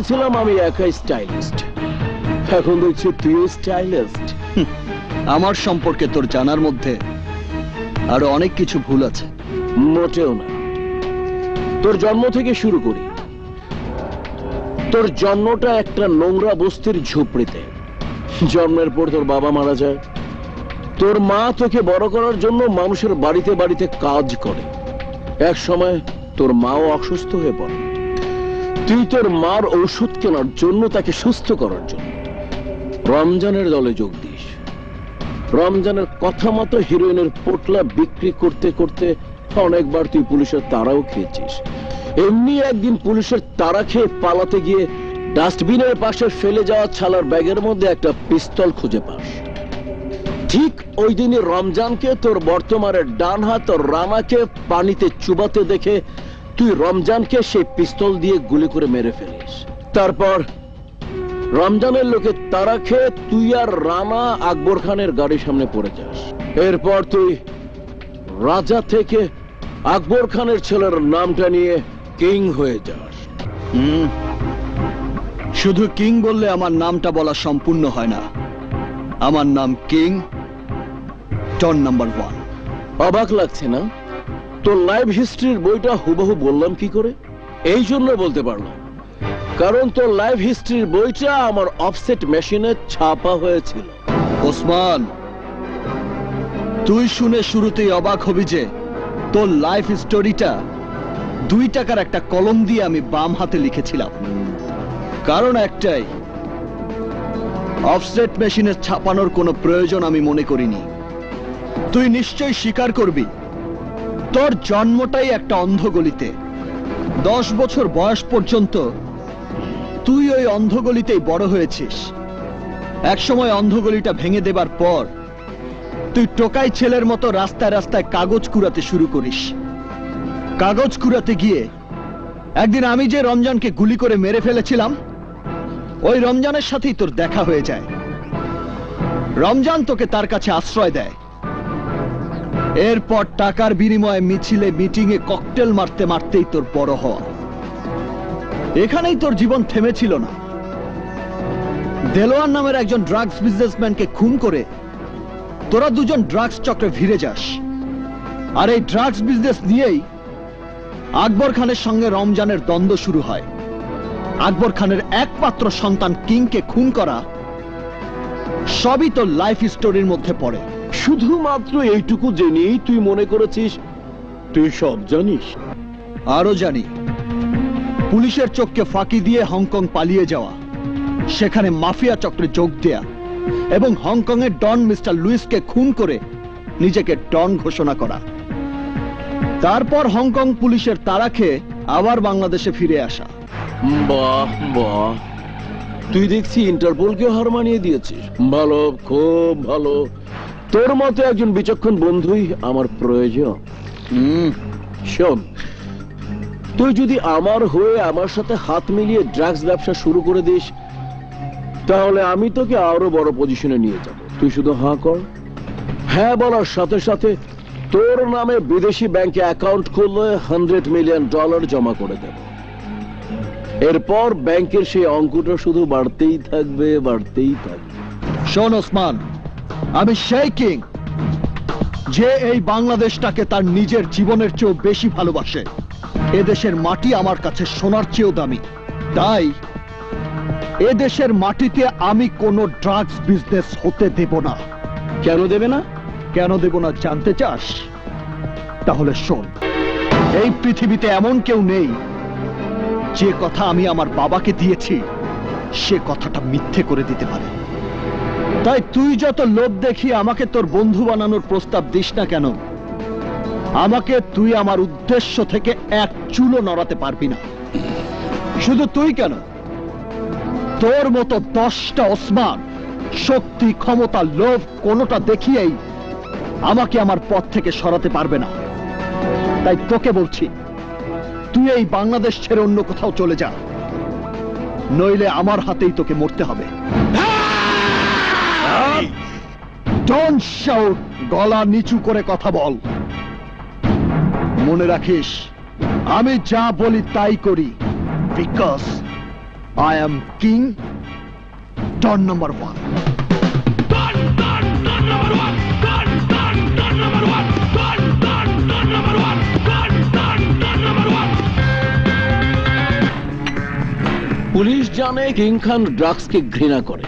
ভেবেছিলাম আমি একাই স্টাইলিস্ট, এখন দেখছি তুইও স্টাইলিস্ট। আমার সম্পর্কে তোর জানার মধ্যে আরো অনেক কিছু ভুল আছে। মোটেও না। তোর জন্ম থেকে শুরু করি। তোর জন্মটা একটা নোংরা বস্তির ঝুপড়িতে। জন্মের পর তোর বাবা মারা যায়। তোর মা তোকে বড় করার জন্য মানুষের বাড়িতে বাড়িতে কাজ করে। এক সময় তোর মাও অসুস্থ হয়ে পড়ে। তুই তোর মার ঔষধ কেনার জন্য, তাকে সুস্থ করার জন্য রমজানের দলে যোগ দিস। রমজানের কথা মতো হিরোইনের পোটলা বিক্রি করতে করতে অনেকবার তুই পুলিশের তাড়াও খেয়েছিস। এমনি একদিন পুলিশের তাড়া খেয়ে পালাতে গিয়ে ডাস্টবিনের পাশে ফেলে যাওয়া ছালার ব্যাগের মধ্যে একটা পিস্তল খুঁজে পাস। ঠিক ওই দিনই রমজানকে, তোর বর্তমানের ডান হাত রানাকে পানিতে চুবাতে দেখে তুই রমজানকে সেই পিস্তল দিয়ে গুলি করে মেরে ফেলিস। তারপর রমজানের লোকে তারা খেয়ে তুই আর রানা আকবর খানের গাড়ির সামনে পড়ে যাস। এরপর তুই রাজা থেকে আকবর খানের ছেলের নামটা নিয়ে কিং হয়ে যাস। শুধু কিং বললে আমার নামটা বলা সম্পূর্ণ হয় না। আমার নাম কিং টন নাম্বার 1। অবাক লাগছে না? তোর লাইফ হিস্ট্রির বইটা হুবহু বললাম কি করে? এই জন্য বলতে পারলাম, কারণ তোর লাইফ হিস্ট্রির বইটা আমার অফসেট মেশিনে ছাপা হয়েছিল। ওসমান, তুই শুনে শুরুতেই অবাক হবি যে তোর লাইফ স্টোরিটা 2 টাকার একটা কলম দিয়ে আমি বাম হাতে লিখেছিলাম। কারণ একটাই, অফসেট মেশিনে ছাপানোর কোনো প্রয়োজন আমি মনে করিনি। তুই নিশ্চয়ই স্বীকার করবি তোর জন্মটাই একটা অন্ধগলিতে। 10 বছর বয়স পর্যন্ত তুই ওই অন্ধগলিতেই বড় হয়েছিস। একসময় অন্ধগলিটা ভেঙে দেবার পর তুই টোকাই ছেলের মতো রাস্তায় রাস্তায় কাগজ কুড়াতে শুরু করিস। কাগজ কুড়াতে গিয়ে একদিন আমি যে রমজানকে গুলি করে মেরে ফেলেছিলাম, ওই রমজানের সাথেই তোর দেখা হয়ে যায়। রমজান তোকে তার কাছে আশ্রয় দেয়। এরপর টাকার বিনিময়ে মিছিলে মিটিংয়ে ককটেল মারতে মারতেই তোর বড় হওয়া। এখানেই তোর জীবন থেমেছিল না। দেলোয়ার নামের একজন ড্রাগস বিজনেসম্যানকে খুন করে তোরা দুজন ড্রাগস চক্রে ভিড়ে যাস। আর এই ড্রাগস বিজনেস নিয়েই আকবর খানের সঙ্গে রমজানের দ্বন্দ্ব শুরু হয়। আকবর খানের একমাত্র সন্তান কিংকে খুন করা সবই তোর লাইফ স্টোরির মধ্যে পড়ে। শুধুমাত্র এইটুকু জেনেই তুই মনে করেছিস তুই সব জানিস? আরো জানি, পুলিশের চোখকে ফাঁকি দিয়ে হংকং পালিয়ে যাওয়া, সেখানে মাফিয়া চক্রে যোগ দেয়া এবং হংকং এর ডন মিস্টার লুইসকে খুন করে নিজেকে ডন ঘোষণা করা। তারপর হংকং পুলিশের তাড়া খেয়ে আবার বাংলাদেশে ফিরে আসা। বাহ বাহ, তুই দেখছি ইন্টারপোলকে হার মানিয়ে দিয়েছিস। ভালো, খুব ভালো। তোর মতো একজন বিচক্ষণ বন্ধুই আমার প্রয়োজন। শোন, তুই যদি আমার হয়ে আমার সাথে হাত মিলিয়ে ড্রাগস ব্যবসা শুরু করে দিস, তাহলে আমি তোকে আরো বড় পজিশনে নিয়ে যাব। তুই শুধু হাঁ কর। হ্যাঁ বলার সাথে সাথে তোর নামে বিদেশি ব্যাংকে অ্যাকাউন্ট খুললে $100 মিলিয়ন জমা করে দেব। এরপর ব্যাংকের সেই অঙ্কটা শুধু বাড়তেই থাকবে, বাড়তেই থাকবে। শোন ওসমান, আমি সেই কিং যে এই বাংলাদেশটাকে তার নিজের জীবনের চেয়েও বেশি ভালোবাসে। এদেশের মাটি আমার কাছে সোনার চেয়েও দামি। তাই এদেশের মাটিতে আমি কোনো ড্রাগস বিজনেস হতে দেব না। কেন দেবে না? কেন দেব না জানতে চাস? তাহলে শোন, এই পৃথিবীতে এমন কেউ নেই যে কথা আমি আমার বাবাকে দিয়েছি সে কথাটা মিথ্যে করে দিতে পারে। তাই তুই যত লোভ দেখিয়ে আমাকে তোর বন্ধু বানানোর প্রস্তাব দিস না কেন, আমাকে তুই আমার উদ্দেশ্য থেকে এক চুলও নড়াতে পারবি না। শুধু তুই কেন, তোর মতো 10টা ওসমান শক্তি, ক্ষমতা, লোভ কোনোটা দেখিয়েই আমাকে আমার পথ থেকে সরাতে পারবে না। তাই তোকে বলছি, তুই এই বাংলাদেশ ছেড়ে অন্য কোথাও চলে যা, নইলে আমার হাতেই তোকে মরতে হবে। ডোন্ট শাউট, গলা নিচু করে কথা বল। মনে রাখিস, আমি যা বলি তাই করি, because I am King, Don number 1. Police জানে কিং খান ড্রাগসকে ঘৃণা করে,